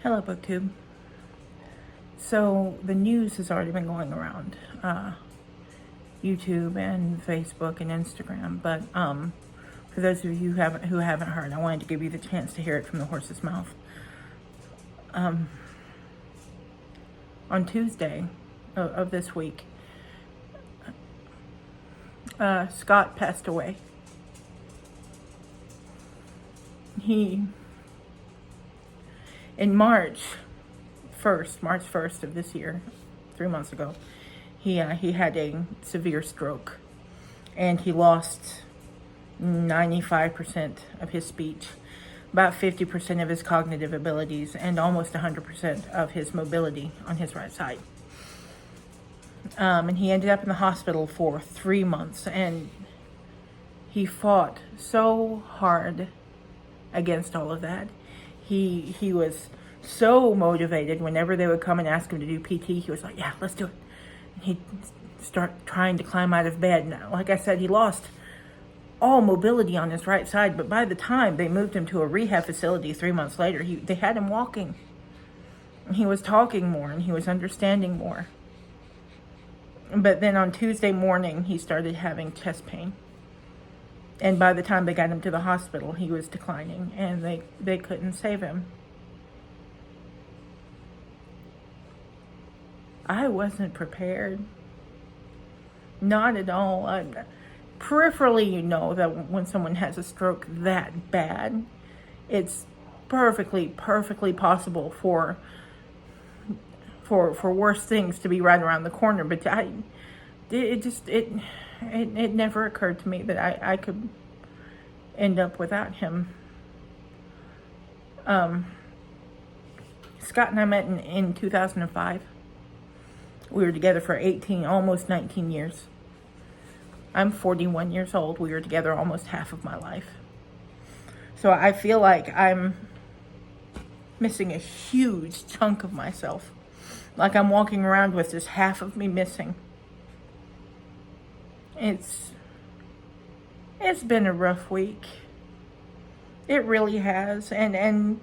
Hello, BookTube. So the news has already been going around YouTube and Facebook and Instagram, but for those of you who haven't heard, I wanted to give you the chance to hear it from the horse's mouth. On Tuesday of this week, Scott passed away. In March 1st of this year, 3 months ago, he had a severe stroke, and he lost 95% of his speech, about 50% of his cognitive abilities, and almost 100% of his mobility on his right side. And he ended up in the hospital for 3 months, and he fought so hard against all of that. He was so motivated. Whenever they would come and ask him to do PT, he was like, yeah, let's do it. And he'd start trying to climb out of bed. Now, like I said, he lost all mobility on his right side, but by the time they moved him to a rehab facility 3 months later, they had him walking. And he was talking more, and he was understanding more. But then on Tuesday morning, he started having chest pain. And by the time they got him to the hospital, he was declining, and they couldn't save him. I wasn't prepared. Not at all. Peripherally, you know that when someone has a stroke that bad, it's perfectly possible for worse things to be right around the corner. But it never occurred to me that I could end up without him. Scott and I met in 2005. We were together for almost 19 years. I'm 41 years old. We were together almost half of my life. So I feel like I'm missing a huge chunk of myself. Like I'm walking around with just half of me missing. It's been a rough week. It really has, and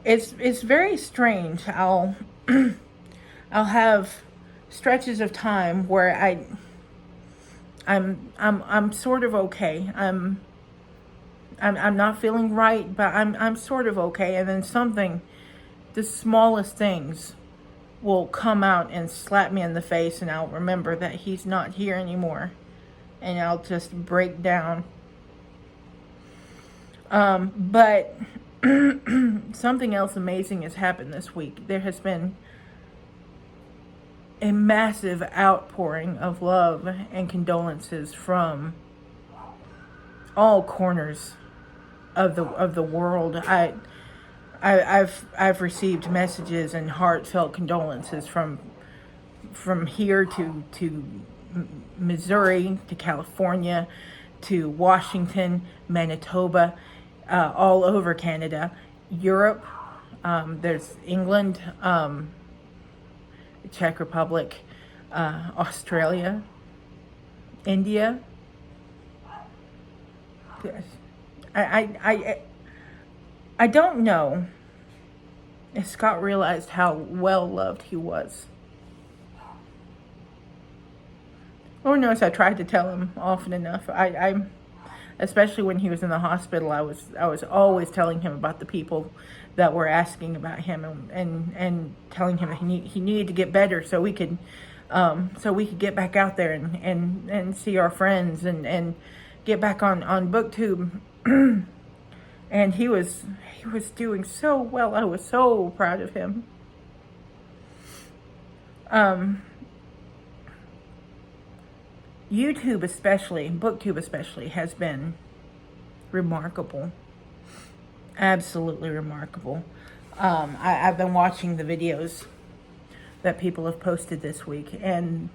it's very strange. I'll have stretches of time where I'm sort of okay. I'm not feeling right, but I'm sort of okay, and then the smallest things will come out and slap me in the face, and I'll remember that he's not here anymore. And I'll just break down. But something else amazing has happened this week. There has been a massive outpouring of love and condolences from all corners of the world. I've received messages and heartfelt condolences from here to Missouri, to California, to Washington, Manitoba, all over Canada, Europe, there's England, Czech Republic, Australia, India. I don't know if Scott realized how well loved he was. Lord knows I tried to tell him often enough. I especially when he was in the hospital, I was always telling him about the people that were asking about him, and telling him that he needed to get better so we could get back out there and see our friends and get back on BookTube. And he was doing so well. I was so proud of him. YouTube especially, BookTube especially, has been remarkable. Absolutely remarkable. I've been watching the videos that people have posted this week, and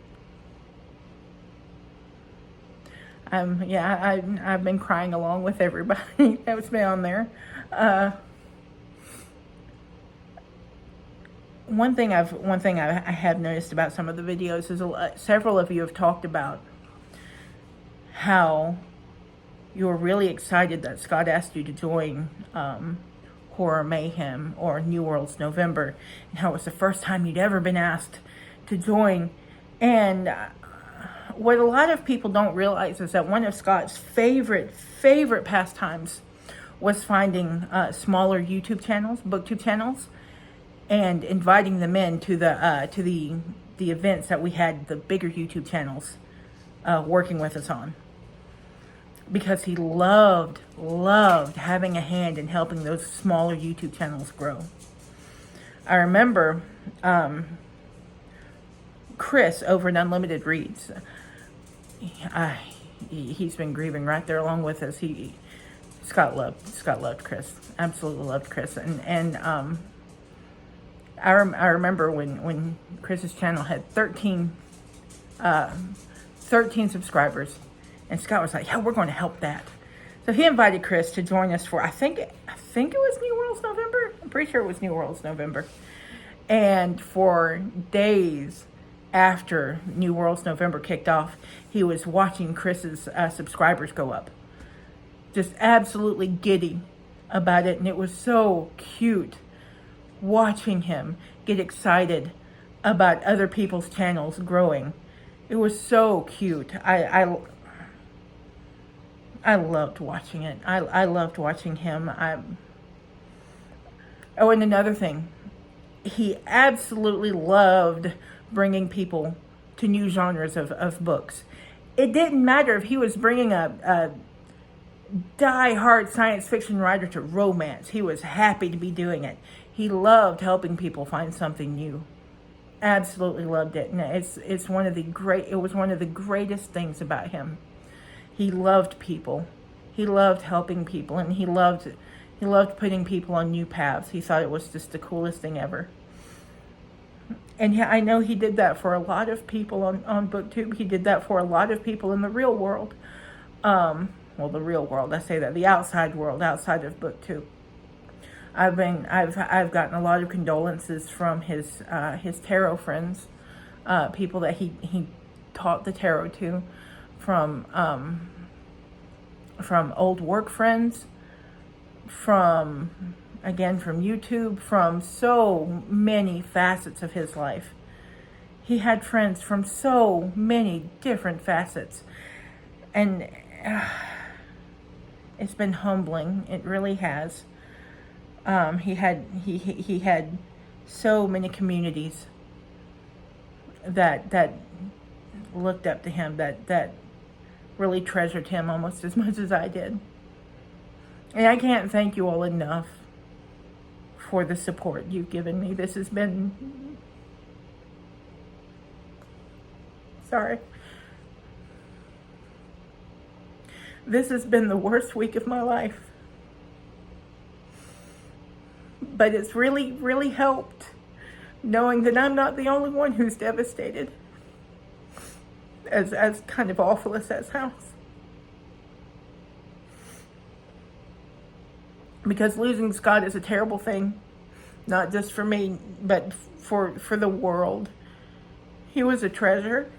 I've been crying along with everybody that's been on there. One thing I have noticed about some of the videos is several of you have talked about how you were really excited that Scott asked you to join Horror Mayhem or New World's November, and how it was the first time you'd ever been asked to join. And what a lot of people don't realize is that one of Scott's favorite pastimes was finding smaller YouTube channels, booktube channels, and inviting them in to the events that we had the bigger YouTube channels working with us on, because he loved having a hand in helping those smaller YouTube channels grow. I remember Chris over at Unlimited Reads. He's been grieving right there along with us. Scott loved Chris, absolutely loved Chris, and I remember when Chris's channel had 13 subscribers, and Scott was like, "Yeah, we're going to help that." So he invited Chris to join us for I think it was New World's November. I'm pretty sure it was New World's November. And for days after New World's November kicked off, he was watching Chris's subscribers go up, just absolutely giddy about it, and it was so cute watching him get excited about other people's channels growing. It was so cute. I loved watching it. I loved watching him. Oh, and another thing, he absolutely loved bringing people to new genres of books. It didn't matter if he was bringing a die-hard science fiction writer to romance. He was happy to be doing it. He loved helping people find something new. Absolutely loved it. And it was one of the greatest things about him. He loved people. He loved helping people, and he loved putting people on new paths. He thought it was just the coolest thing ever. And I know he did that for a lot of people on BookTube. He did that for a lot of people in the real world. Well, the real world, I say that, the outside world, outside of BookTube. I've gotten a lot of condolences from his tarot friends, people that he taught the tarot to, from old work friends, from YouTube, from so many facets of his life. He had friends from so many different facets, and it's been humbling. It really has. He had so many communities that looked up to him, that really treasured him almost as much as I did. And I can't thank you all enough for the support you've given me. This has been... Sorry. This has been the worst week of my life. But it's really, really helped knowing that I'm not the only one who's devastated. As kind of awful as that sounds. Because losing Scott is a terrible thing. Not just for me, but for the world. He was a treasure.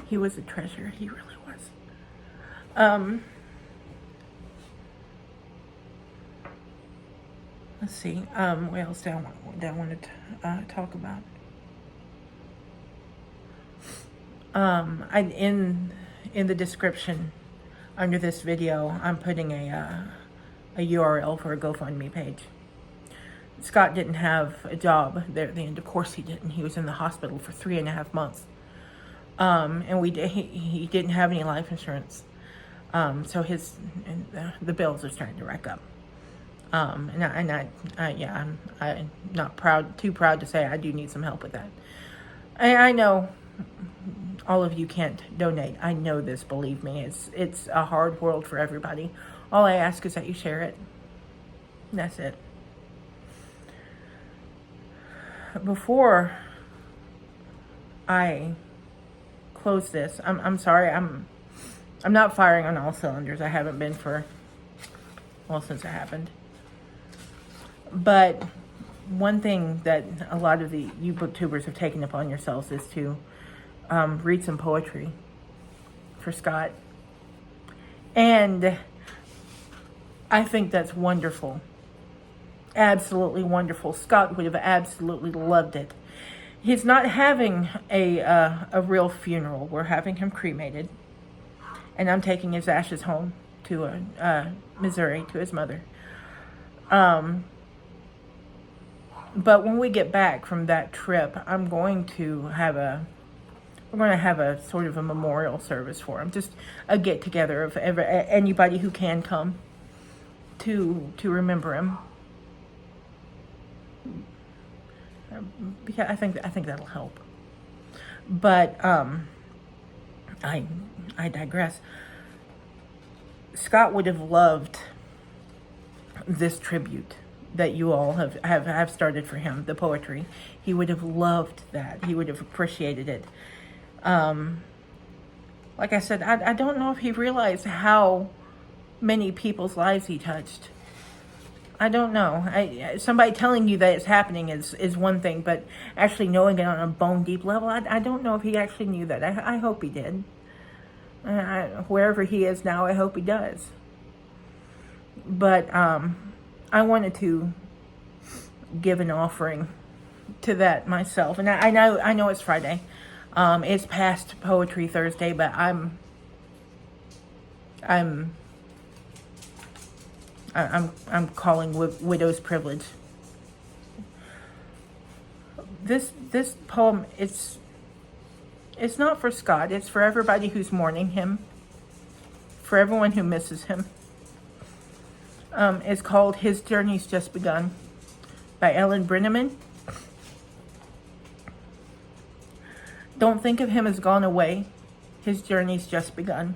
He was a treasure. He really was. Let's see. What else do I want to talk about? In the description under this video, I'm putting a URL for a GoFundMe page. Scott didn't have a job there at the end. Of course he didn't. He was in the hospital for 3.5 months. And he didn't have any life insurance. So the bills are starting to rack up. I'm not too proud to say I do need some help with that. I know all of you can't donate. I know this, believe me. It's a hard world for everybody. All I ask is that you share it. That's it. Before I close this, I'm sorry, I'm not firing on all cylinders. I haven't been since it happened. But one thing that a lot of you booktubers have taken upon yourselves is to read some poetry for Scott. And I think that's wonderful. Absolutely wonderful. Scott would have absolutely loved it. He's not having a real funeral. We're having him cremated. And I'm taking his ashes home to Missouri, to his mother. But when we get back from that trip, we're going to have a sort of a memorial service for him. Just a get together of anybody who can come to remember him. Because I think that'll help. But I digress. Scott would have loved this tribute that you all have started for him, the poetry. He would have loved that. He would have appreciated it. Like I said, I don't know if he realized how many people's lives he touched. I don't know. Somebody telling you that it's happening is one thing, but actually knowing it on a bone deep level, I don't know if he actually knew that. I hope he did. Wherever he is now, I hope he does. But I wanted to give an offering to that myself, and I know it's Friday. It's past Poetry Thursday, but I'm calling widow's privilege. This poem, it's not for Scott. It's for everybody who's mourning him, for everyone who misses him. It's called His Journey's Just Begun by Ellen Brenneman. Don't think of him as gone away. His journey's just begun.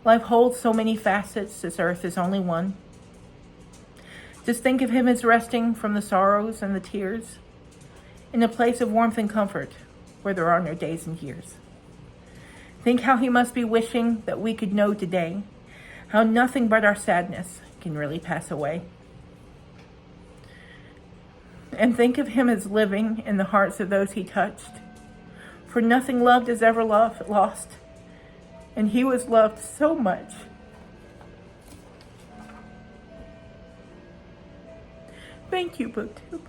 Life holds so many facets, this earth is only one. Just think of him as resting from the sorrows and the tears, in a place of warmth and comfort where there are no days and years. Think how he must be wishing that we could know today how nothing but our sadness can really pass away. And think of him as living in the hearts of those he touched, for nothing loved is ever lost. And he was loved so much. Thank you, BookTube.